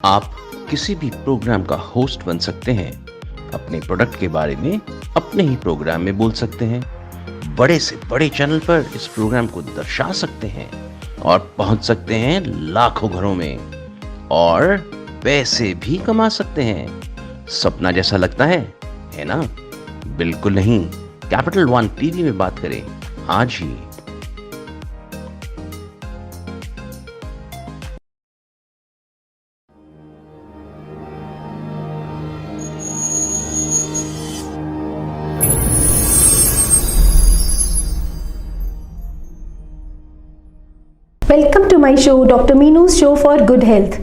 आप किसी भी प्रोग्राम का होस्ट बन सकते हैं। अपने प्रोडक्ट के बारे में अपने ही प्रोग्राम में बोल सकते हैं। बड़े से बड़े चैनल पर इस प्रोग्राम को दर्शा सकते हैं और पहुंच सकते हैं लाखों घरों में और पैसे भी कमा सकते हैं। सपना जैसा लगता है ना? बिल्कुल नहीं। कैपिटल वन टीवी में बात करें आज ही। Welcome to my show doctor Meenu's show for good health.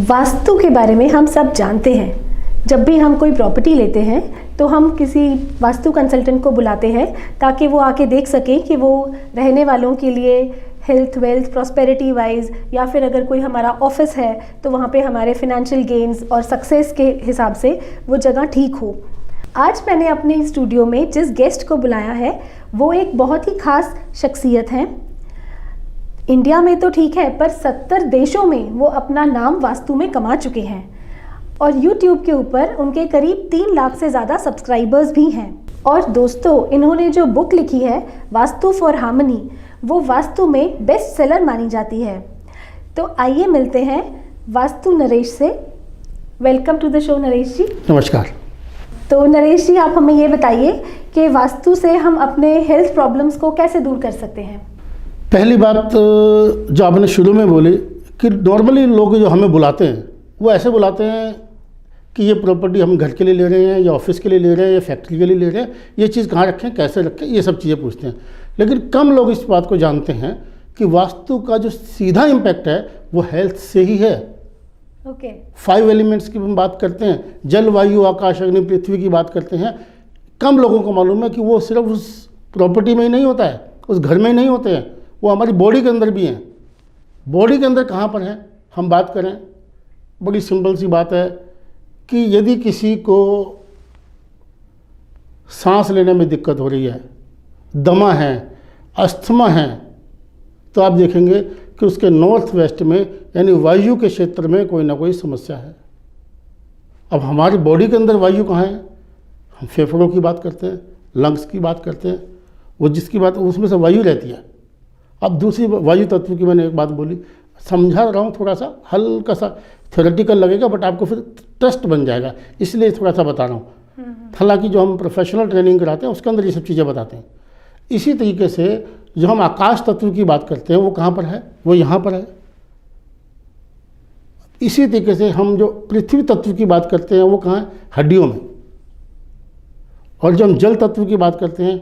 Vastu के बारे में हम सब जानते हैं। जब भी हम कोई प्रॉपर्टी लेते हैं तो हम किसी वास्तु कंसल्टेंट को बुलाते हैं ताकि वो आके देख सकें कि वो रहने वालों के लिए हेल्थ, वेल्थ, प्रॉस्पेरिटी वाइज, या फिर अगर कोई हमारा ऑफिस है तो वहाँ पे हमारे फिनेंशियल गेन्स और सक्सेस के हिसाब से वो जगह ठीक हो। आज मैंने अपने स्टूडियो में जिस गेस्ट को बुलाया है वो एक बहुत ही खास शख्सियत हैं। इंडिया में तो ठीक है, पर 70 देशों में वो अपना नाम वास्तु में कमा चुके हैं और YouTube के ऊपर उनके करीब 3 लाख से ज़्यादा सब्सक्राइबर्स भी हैं। और दोस्तों, इन्होंने जो बुक लिखी है वास्तु फॉर हार्मनी, वो वास्तु में बेस्ट सेलर मानी जाती है। तो आइए मिलते हैं वास्तु नरेश से। Welcome to the show Naresh ji. नमस्कार। तो नरेश जी, आप हमें ये बताइए कि वास्तु से हम अपने हेल्थ प्रॉब्लम्स को कैसे दूर कर सकते हैं? पहली बात जो आपने शुरू में बोली कि नॉर्मली लोग जो हमें बुलाते हैं वो ऐसे बुलाते हैं कि ये प्रॉपर्टी हम घर के लिए ले रहे हैं या ऑफिस के लिए ले रहे हैं या फैक्ट्री के लिए ले रहे हैं, ये चीज़ कहाँ रखें, कैसे रखें, ये सब चीज़ें पूछते हैं। लेकिन कम लोग इस बात को जानते हैं कि वास्तु का जो सीधा इम्पैक्ट है वो हेल्थ से ही है। ओके। 5 एलिमेंट्स की हम बात करते हैं, जल, वायु, आकाश, अग्नि, पृथ्वी की बात करते हैं। कम लोगों को मालूम है कि वो सिर्फ उस प्रॉपर्टी में ही नहीं होता है, उस घर में ही नहीं होते हैं, वो हमारी बॉडी के अंदर भी हैं। बॉडी के अंदर कहाँ पर है हम बात करें, बड़ी सिंपल सी बात है कि यदि किसी को सांस लेने में दिक्कत हो रही है, दमा है, अस्थमा है, तो आप देखेंगे कि उसके नॉर्थ वेस्ट में यानी वायु के क्षेत्र में कोई ना कोई समस्या है। अब हमारी बॉडी के अंदर वायु कहाँ है? हम फेफड़ों की बात करते हैं, लंग्स की बात करते हैं, वो जिसकी बात उसमें से वायु रहती है। अब दूसरी वायु तत्व की मैंने एक बात बोली, समझा रहा हूँ, थोड़ा सा हल्का सा थ्योरेटिकल लगेगा बट आपको फिर ट्रस्ट बन जाएगा, इसलिए थोड़ा सा बता रहा हूँ। हालांकि जो हम प्रोफेशनल ट्रेनिंग कराते हैं उसके अंदर ये सब चीज़ें बताते हैं। इसी तरीके से जो हम आकाश तत्व की बात करते हैं वो कहाँ पर है? वो यहाँ पर है। इसी तरीके से हम जो पृथ्वी तत्व की बात करते हैं वो कहाँ है? हड्डियों में। और जब हम जल तत्व की बात करते हैं,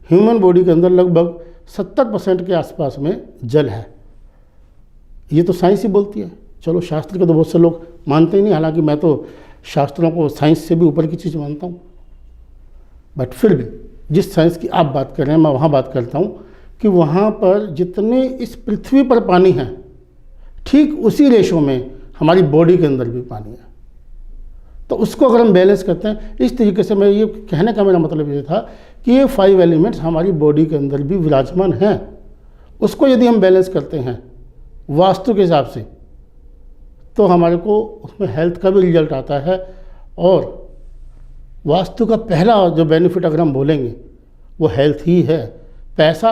ह्यूमन बॉडी के अंदर लगभग 70% के आसपास में जल है। ये तो साइंस ही बोलती है। चलो, शास्त्र के तो बहुत से लोग मानते ही नहीं, हालांकि मैं तो शास्त्रों को साइंस से भी ऊपर की चीज़ मानता हूँ। बट फिर भी जिस साइंस की आप बात कर रहे हैं मैं वहाँ बात करता हूँ कि वहाँ पर जितने इस पृथ्वी पर पानी है, ठीक उसी रेशो में हमारी बॉडी के अंदर भी पानी है। तो उसको अगर हम बैलेंस करते हैं इस तरीके से, मैं ये कहने का मेरा मतलब ये था कि ये 5 एलिमेंट्स हमारी बॉडी के अंदर भी विराजमान हैं। उसको यदि हम बैलेंस करते हैं वास्तु के हिसाब से तो हमारे को उसमें हेल्थ का भी रिजल्ट आता है। और वास्तु का पहला जो बेनिफिट अगर हम बोलेंगे वो हेल्थ ही है। पैसा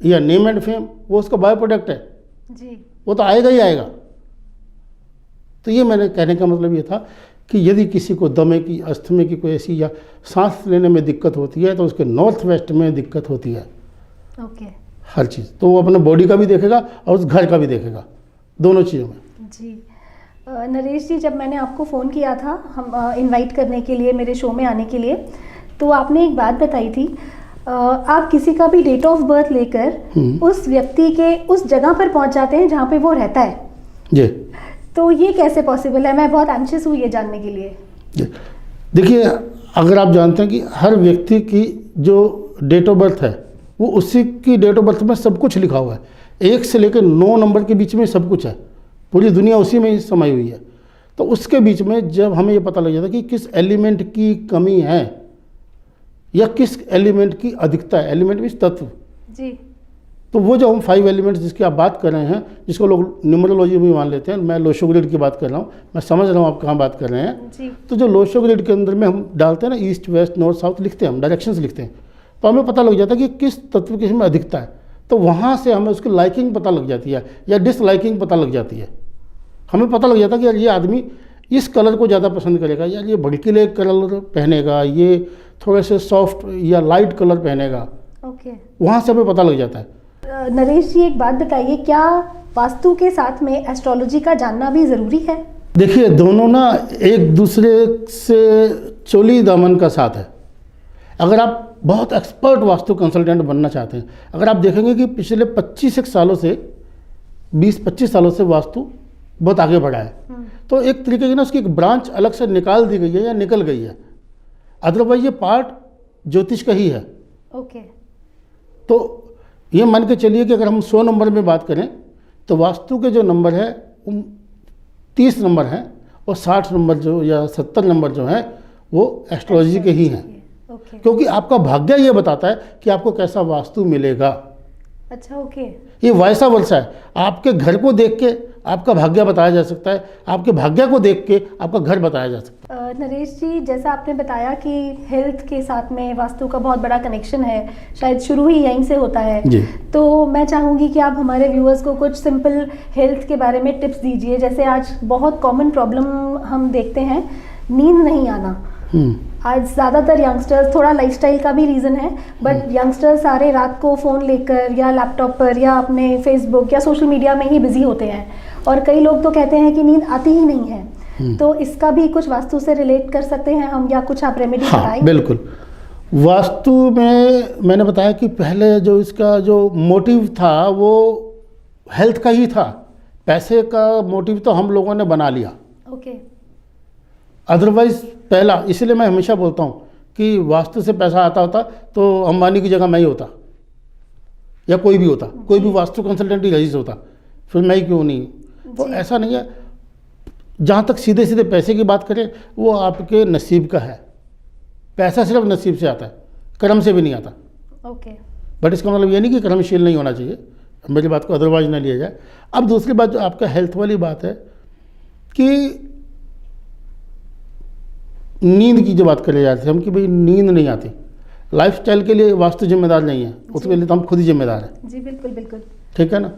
या नेम एंड फेम वो उसका बाय प्रोडक्ट है जी, वो तो आएगा ही आएगा। तो ये मैंने कहने का मतलब ये था कि यदि किसी को दमे की, अस्थमे की कोई ऐसी या सांस लेने में दिक्कत होती है तो उसके नॉर्थ वेस्ट में दिक्कत होती है। ओके। हर चीज़ तो वो अपने बॉडी का भी देखेगा और उस घर का भी देखेगा, दोनों चीज़ों में। जी नरेश जी, जब मैंने आपको फ़ोन किया था हम इनवाइट करने के लिए, मेरे शो में आने के लिए, तो आपने एक बात बताई थी, आप किसी का भी डेट ऑफ बर्थ लेकर उस व्यक्ति के उस जगह पर पहुंच जाते हैं जहाँ पे वो रहता है जी। तो ये कैसे पॉसिबल है? मैं बहुत एंशियस हुई ये जानने के लिए। देखिए, अगर आप जानते हैं कि हर व्यक्ति की जो डेट ऑफ बर्थ है वो उसी की डेट ऑफ बर्थ में सब कुछ लिखा हुआ है। 1 से लेकर 9 नंबर के बीच में सब कुछ है, पूरी दुनिया उसी में ही समाई हुई है। तो उसके बीच में जब हमें ये पता लग जाता है कि किस एलिमेंट की कमी है या किस एलिमेंट की अधिकता है, एलिमेंट मीन्स तत्व जी, तो वो जो हम 5 एलिमेंट्स जिसकी आप बात कर रहे हैं, जिसको लोग न्यूमरोलॉजी में मान लेते हैं, मैं लोशो ग्रिड की बात कर रहा हूँ, मैं समझ रहा हूँ आप कहाँ बात कर रहे हैं जी। तो जो लोशो ग्रिड के अंदर में हम डालते हैं ना, ईस्ट वेस्ट नॉर्थ साउथ लिखते हैं, हम डायरेक्शंस लिखते हैं, तो हमें पता लग जाता है कि किस तत्व की इसमें अधिकता है। तो वहाँ से हमें उसकी लाइकिंग पता लग जाती है या डिसलाइकिंग पता लग जाती है। हमें पता लग जाता है कि यार ये आदमी इस कलर को ज़्यादा पसंद करेगा, यार ये भड़कीले कलर पहनेगा, ये थोड़े से सॉफ्ट या लाइट कलर पहनेगा। ओके। वहाँ से हमें पता लग जाता है। नरेश जी, एक बात बताइए, क्या वास्तु के साथ में एस्ट्रोलॉजी का जानना भी ज़रूरी है? देखिए, दोनों ना एक दूसरे से चोली दामन का साथ है। अगर आप बहुत एक्सपर्ट वास्तु कंसल्टेंट बनना चाहते हैं, अगर आप देखेंगे कि पिछले 25 सालों से 20-25 सालों से वास्तु बहुत आगे बढ़ा है, तो एक तरीके की ना उसकी एक ब्रांच अलग से निकाल दी गई है या निकल गई है। अदरवाइज ये पार्ट ज्योतिष का ही है। ओके। तो ये मान के चलिए कि अगर हम 100 नंबर में बात करें तो वास्तु के जो नंबर है 30 नंबर हैं और 60 नंबर जो या 70 नंबर जो हैं वो एस्ट्रोलॉजी के ही हैं। ओके। क्योंकि आपका भाग्य ये बताता है कि आपको कैसा वास्तु मिलेगा। अच्छा, ओके। ये वैसा वर्षा है, आपके घर को देख के आपका भाग्य बताया जा सकता है, आपके भाग्य को देख के आपका घर बताया जा सकता है। नरेश जी, जैसा आपने बताया कि हेल्थ के साथ में वास्तु का बहुत बड़ा कनेक्शन है, शायद शुरू ही यहीं से होता है जी। तो मैं चाहूँगी कि आप हमारे व्यूअर्स को कुछ सिंपल हेल्थ के बारे में टिप्स दीजिए। जैसे आज बहुत कॉमन प्रॉब्लम हम देखते हैं, नींद नहीं आना। आज ज़्यादातर यंगस्टर्स, थोड़ा लाइफस्टाइल का भी रीज़न है, बट यंगस्टर्स सारे रात को फ़ोन लेकर या लैपटॉप पर या अपने फेसबुक या सोशल मीडिया में ही बिजी होते हैं, और कई लोग तो कहते हैं कि नींद आती ही नहीं है। तो इसका भी कुछ वास्तु से रिलेट कर सकते हैं हम, या कुछ आप रेमेडी बताएं? बिल्कुल। वास्तु में मैंने बताया कि पहले जो इसका जो मोटिव था वो हेल्थ का ही था, पैसे का मोटिव तो हम लोगों ने बना लिया। ओके। अदरवाइज पहला, इसलिए मैं हमेशा बोलता हूँ कि वास्तु से पैसा आता होता तो अंबानी की जगह मैं ही होता या कोई भी होता, कोई भी वास्तु कंसल्टेंट ही रईस होता, फिर मैं ही क्यों नहीं। तो ऐसा नहीं है। जहाँ तक सीधे सीधे पैसे की बात करें, वो आपके नसीब का है। पैसा सिर्फ नसीब से आता है, कर्म से भी नहीं आता। ओके। बट इसका मतलब ये नहीं कि कर्मशील नहीं होना चाहिए, मेरी बात को अदरवाइज ना लिया जाए। अब दूसरी बात जो आपका हेल्थ वाली बात है कि नींद की जो बात करी जाती है हम कि भाई नींद नहीं आती, लाइफस्टाइल के लिए वास्तु जिम्मेदार नहीं है, उसके लिए तो हम खुद ही जिम्मेदार हैं। जी बिल्कुल बिल्कुल। ठीक है ना।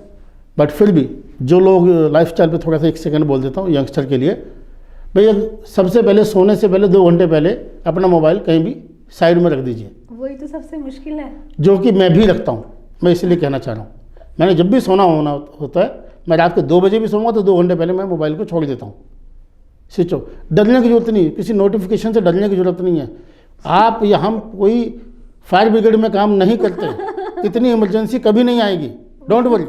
बट फिर भी जो लोग लाइफस्टाइल पे थोड़ा सा 1 सेकंड बोल देता हूँ यंगस्टर के लिए, भैया सबसे पहले सोने से पहले 2 घंटे पहले अपना मोबाइल कहीं भी साइड में रख दीजिए। वही तो सबसे मुश्किल है, जो कि मैं भी रखता हूँ। मैं इसलिए कहना चाह रहा हूँ, मैंने जब भी सोना होता है, मैं रात को 2 बजे भी सोऊंगा तो 2 घंटे पहले मैं मोबाइल को छोड़ देता हूँ, स्विच ऑफ। डरने की जरूरत नहीं, किसी नोटिफिकेशन से डरने की जरूरत नहीं है। आप या हम कोई फायर ब्रिगेड में काम नहीं करते, इतनी इमरजेंसी कभी नहीं आएगी, डोंट वरी।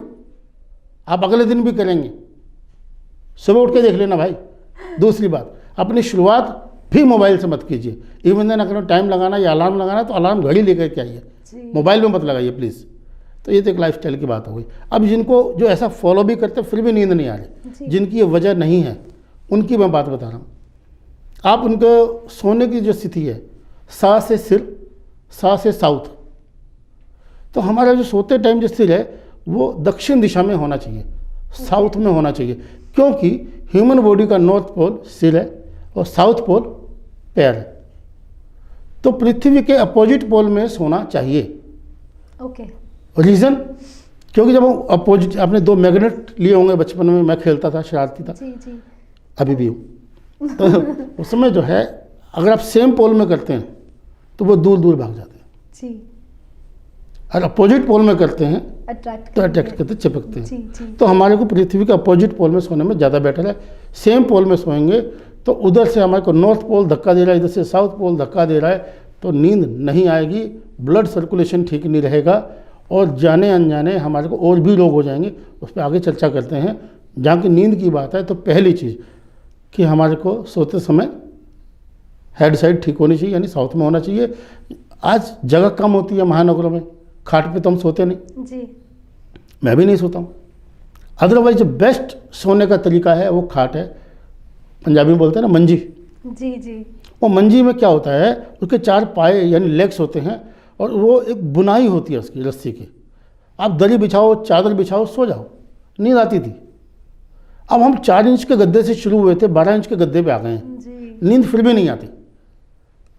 आप अगले दिन भी करेंगे, सुबह उठ के देख लेना भाई। दूसरी बात, अपनी शुरुआत भी मोबाइल से मत कीजिए। इवन देन अगर टाइम लगाना या अलार्म लगाना तो अलार्म घड़ी लेकर के आइए, मोबाइल में मत लगाइए प्लीज़। तो ये तो एक लाइफस्टाइल की बात हो गई। अब जिनको जो ऐसा फॉलो भी करते फिर भी नींद नहीं आ रही, जिनकी ये वजह नहीं है, उनकी मैं बात बता रहा हूँ। आप उनको सोने की जो स्थिति है, सा से सिर, सा से साउथ, तो हमारा जो सोते टाइम जो सिर है वो दक्षिण दिशा में होना चाहिए, साउथ में होना चाहिए। क्योंकि ह्यूमन बॉडी का नॉर्थ पोल सिर है और साउथ पोल पैर है, तो पृथ्वी के अपोजिट पोल में सोना चाहिए। ओके। रीज़न, क्योंकि जब हम अपोजिट, आपने 2 मैग्नेट लिए होंगे बचपन में, मैं खेलता था, शरारती था, जी। अभी भी हूँ। तो उस समय जो है अगर आप सेम पोल में करते हैं तो वो दूर दूर भाग जाते हैं जी, और अपोजिट पोल में करते हैं तो अट्रैक्ट करते, चिपकते हैं। जी। तो हमारे को पृथ्वी के अपोजिट पोल में सोने में ज़्यादा बेटर है। सेम पोल में सोएंगे तो उधर से हमारे को नॉर्थ पोल धक्का दे रहा है, इधर से साउथ पोल धक्का दे रहा है, तो नींद नहीं आएगी, ब्लड सर्कुलेशन ठीक नहीं रहेगा और जाने अनजाने हमारे को और भी रोग हो जाएंगे। उस पर आगे चर्चा करते हैं। जहाँ की नींद की बात है तो पहली चीज़ कि हमारे को सोते समय हेड साइड ठीक होनी चाहिए, यानी साउथ में होना चाहिए। आज जगह कम होती है महानगरों में, खाट पे तो हम सोते नहीं जी, मैं भी नहीं सोता हूँ। अदरवाइज जो बेस्ट सोने का तरीका है वो खाट है, पंजाबी में बोलते हैं ना मंजी। जी। वो मंजी में क्या होता है, उसके 4 पाए यानी लेग्स होते हैं और वो एक बुनाई होती है उसकी रस्सी की। आप दरी बिछाओ, चादर बिछाओ, सो जाओ, नींद आती थी। अब हम 4 इंच के गद्दे से शुरू हुए थे, 12 इंच के गद्दे पे आ गए हैं, नींद फिर भी नहीं आती,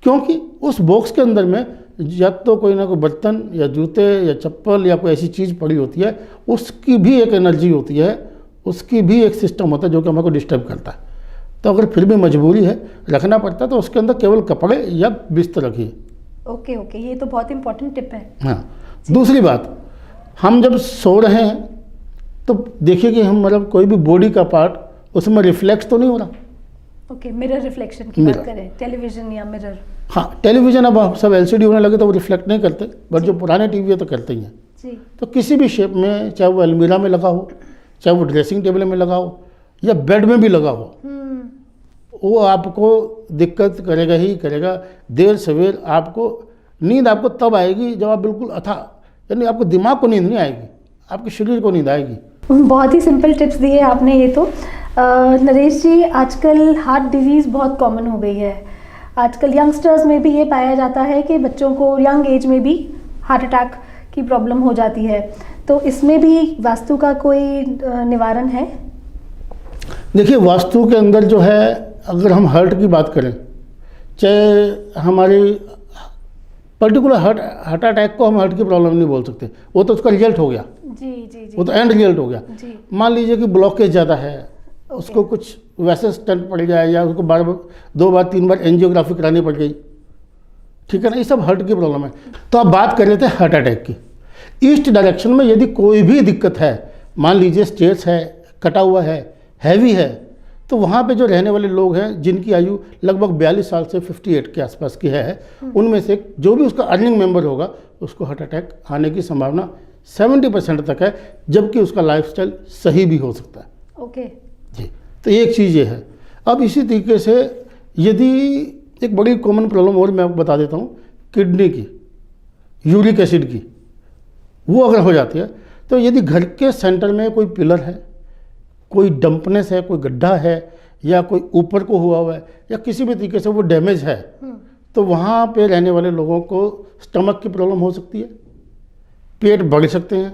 क्योंकि उस बॉक्स के अंदर में या तो कोई ना कोई बर्तन या जूते या चप्पल या कोई ऐसी चीज़ पड़ी होती है, उसकी भी एक एनर्जी होती है, उसकी भी एक सिस्टम होता है जो कि हमारे को डिस्टर्ब करता है। तो अगर फिर भी मजबूरी है, रखना पड़ता है, तो उसके अंदर केवल कपड़े या बिस्तर रखिए। ओके ओके, ये तो बहुत इंपॉर्टेंट टिप है। हाँ, दूसरी बात, हम जब सो रहे हैं तो देखिए कि हम मतलब कोई भी बॉडी का पार्ट उसमें रिफ्लेक्स तो नहीं हो रहा। ओके, मिरर रिफ्लेक्शन की बात करें, टेलीविजन या मिरर। हाँ, टेलीविजन अब सब एलसीडी होने लगे तो वो रिफ्लेक्ट नहीं करते, बट जो पुराने टीवी है तो करते ही हैं। जी। तो किसी भी शेप में, चाहे वो अलमीरा में लगा हो, चाहे वो ड्रेसिंग टेबल में लगा हो, या बेड में भी लगा हो, वो आपको दिक्कत करेगा ही करेगा। देर सवेर आपको नींद आपको तब आएगी जब आप बिल्कुल यानी आपको दिमाग को नींद नहीं आएगी, आपके शरीर को नींद आएगी। बहुत ही सिंपल टिप्स दिए आपने ये तो। नरेश जी, आजकल हार्ट डिजीज़ बहुत कॉमन हो गई है। आजकल यंगस्टर्स में भी ये पाया जाता है कि बच्चों को यंग एज में भी हार्ट अटैक की प्रॉब्लम हो जाती है, तो इसमें भी वास्तु का कोई निवारण है? देखिए, वास्तु के अंदर जो है, अगर हम हार्ट की बात करें, चाहे हमारी पर्टिकुलर हार्ट अटैक को हम हार्ट की प्रॉब्लम नहीं बोल सकते, वो तो उसका रिजल्ट हो गया। जी जी जी, वो तो एंड रिजल्ट हो गया। जी। मान लीजिए कि ब्लॉकेज ज़्यादा है, उसको कुछ वैसे स्टंट पड़ गया, या उसको 2 बार 3 बार एंजियोग्राफी करानी पड़ गई, ठीक है ना, ये सब हार्ट की प्रॉब्लम है। तो आप बात कर रहे थे हार्ट अटैक की। ईस्ट डायरेक्शन में यदि कोई भी दिक्कत है, मान लीजिए स्टेयर्स है, कटा हुआ है, हैवी है, तो वहाँ पे जो रहने वाले लोग हैं जिनकी आयु लगभग 42 साल से 58 के आसपास की है, उनमें से जो भी उसका अर्निंग मेंबर होगा उसको हार्ट अटैक आने की संभावना 70% तक है, जबकि उसका लाइफस्टाइल सही भी हो सकता है। ओके जी, तो एक चीज़ ये है। अब इसी तरीके से यदि एक बड़ी कॉमन प्रॉब्लम और मैं आपको बता देता हूँ, किडनी की, यूरिक एसिड की, वो अगर हो जाती है, तो यदि घर के सेंटर में कोई पिलर है, कोई डंपनेस है, कोई गड्ढा है, या कोई ऊपर को हुआ है, या किसी भी तरीके से वो डैमेज है, तो वहाँ पे रहने वाले लोगों को स्टमक की प्रॉब्लम हो सकती है, पेट बढ़ सकते हैं,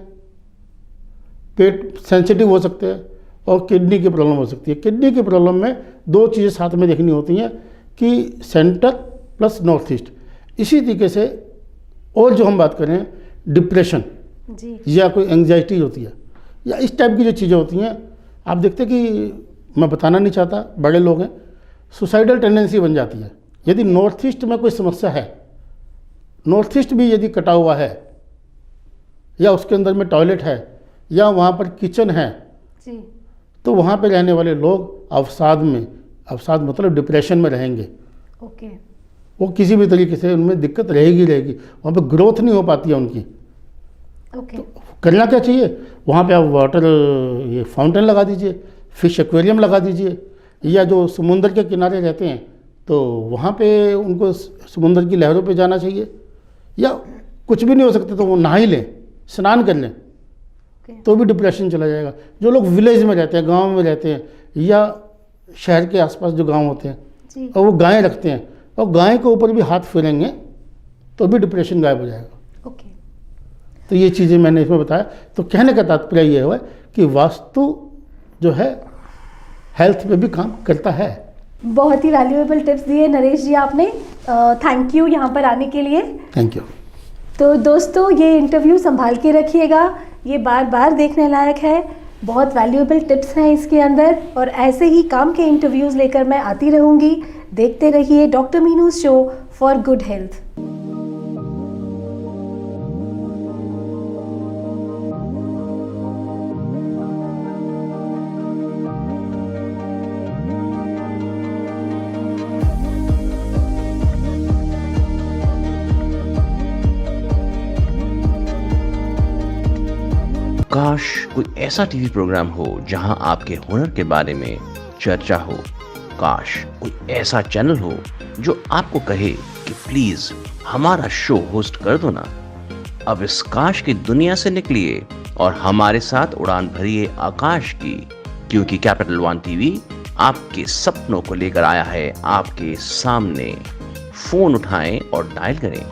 पेट सेंसिटिव हो सकते हैं, और किडनी की प्रॉब्लम हो सकती है। किडनी की प्रॉब्लम में 2 चीज़ें साथ में देखनी होती हैं कि सेंटर प्लस नॉर्थ ईस्ट। इसी तरीके से और जो हम बात करें, डिप्रेशन जी, या कोई एंग्जाइटी होती है, या इस टाइप की जो चीज़ें होती हैं, आप देखते हैं कि मैं बताना नहीं चाहता, बड़े लोग हैं, सुसाइडल टेंडेंसी बन जाती है। यदि नॉर्थ ईस्ट में कोई समस्या है, नॉर्थ ईस्ट भी यदि कटा हुआ है, या उसके अंदर में टॉयलेट है, या वहाँ पर किचन है जी, तो वहाँ पे रहने वाले लोग अवसाद मतलब डिप्रेशन में रहेंगे। ओके वो किसी भी तरीके से उनमें दिक्कत रहेगी, वहाँ पे ग्रोथ नहीं हो पाती है उनकी। ओके करना क्या चाहिए, वहाँ पे आप वाटर ये फाउंटेन लगा दीजिए, फिश एक्वेरियम लगा दीजिए, या जो समुंदर के किनारे रहते हैं तो वहाँ पे उनको समुंदर की लहरों पे जाना चाहिए, या कुछ भी नहीं हो सकता तो वो नहा ही लें, स्नान कर लें, तो भी डिप्रेशन चला जाएगा। जो लोग विलेज में रहते हैं, गांव में रहते हैं, या शहर के आसपास जो गांव होते हैं जी, और वो गायें रखते हैं, और गाय के ऊपर भी हाथ फेरेंगे तो भी डिप्रेशन गायब हो जाएगा। ओके तो ये चीज़ें मैंने इसमें बताया। तो कहने का तात्पर्य ये है कि वास्तु जो है हेल्थ पे भी काम करता है। बहुत ही वैल्यूएबल टिप्स दिए नरेश जी आपने, थैंक यू यहाँ पर आने के लिए। Thank you. तो दोस्तों, ये इंटरव्यू संभाल के रखिएगा, ये बार बार देखने लायक है, बहुत वैल्यूएबल टिप्स हैं इसके अंदर, और ऐसे ही काम के इंटरव्यूज़ लेकर मैं आती रहूँगी। देखते रहिए doctor Meenu's show for good health. काश कोई ऐसा टीवी प्रोग्राम हो जहां आपके हुनर के बारे में चर्चा हो। काश कोई ऐसा चैनल हो जो आपको कहे कि प्लीज हमारा शो होस्ट कर दो ना। अब इस काश की दुनिया से निकलिए और हमारे साथ उड़ान भरिए आकाश की, क्योंकि कैपिटल वन टीवी आपके सपनों को लेकर आया है आपके सामने। फोन उठाएं और डायल करें